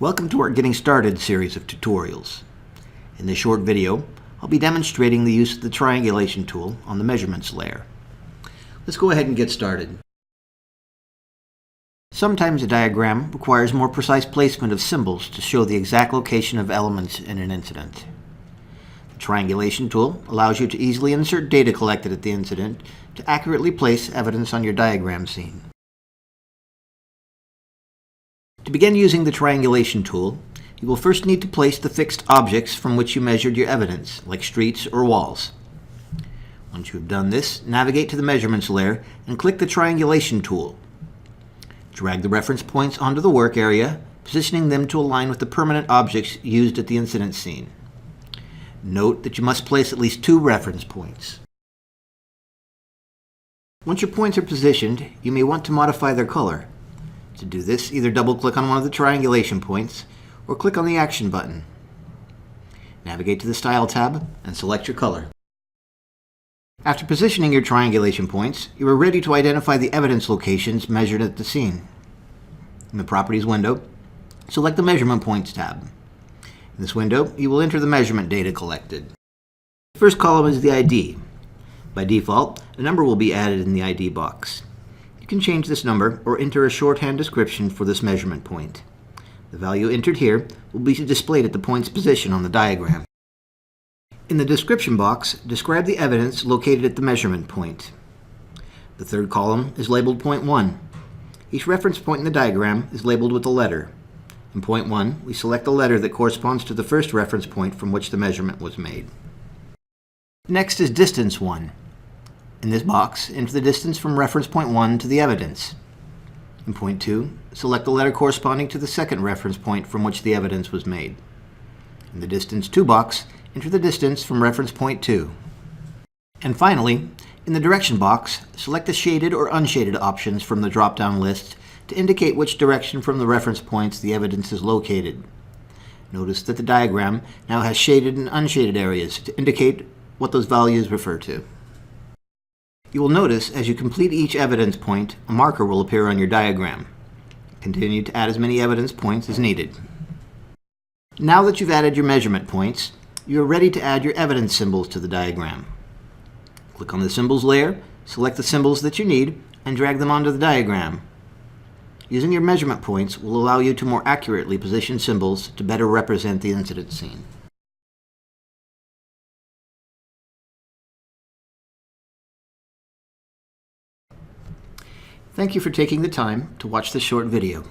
Welcome to our Getting Started series of tutorials. In this short video, I'll be demonstrating the use of the Triangulation tool on the measurements layer. Let's go ahead and get started. Sometimes a diagram requires more precise placement of symbols to show the exact location of elements in an incident. The Triangulation tool allows you to easily insert data collected at the incident to accurately place evidence on your diagram scene. To begin using the Triangulation tool, you will first need to place the fixed objects from which you measured your evidence, like streets or walls. Once you have done this, navigate to the Measurements layer and click the Triangulation tool. Drag the reference points onto the work area, positioning them to align with the permanent objects used at the incident scene. Note that you must place at least 2 reference points. Once your points are positioned, you may want to modify their color. To do this, either double-click on one of the triangulation points or click on the Action button. Navigate to the Style tab and select your color. After positioning your triangulation points, you are ready to identify the evidence locations measured at the scene. In the Properties window, select the Measurement Points tab. In this window, you will enter the measurement data collected. The first column is the ID. By default, a number will be added in the ID box. You can change this number or enter a shorthand description for this measurement point. The value entered here will be displayed at the point's position on the diagram. In the description box, describe the evidence located at the measurement point. The third column is labeled Point 1. Each reference point in the diagram is labeled with a letter. In Point 1, we select the letter that corresponds to the first reference point from which the measurement was made. Next is Distance 1. In this box, enter the distance from reference point 1 to the evidence. In point 2, select the letter corresponding to the second reference point from which the evidence was made. In the Distance 2 box, enter the distance from reference point 2. And finally, in the Direction box, select the shaded or unshaded options from the drop-down list to indicate which direction from the reference points the evidence is located. Notice that the diagram now has shaded and unshaded areas to indicate what those values refer to. You will notice as you complete each evidence point, a marker will appear on your diagram. Continue to add as many evidence points as needed. Now that you've added your measurement points, you are ready to add your evidence symbols to the diagram. Click on the Symbols layer, select the symbols that you need, and drag them onto the diagram. Using your measurement points will allow you to more accurately position symbols to better represent the incident scene. Thank you for taking the time to watch this short video.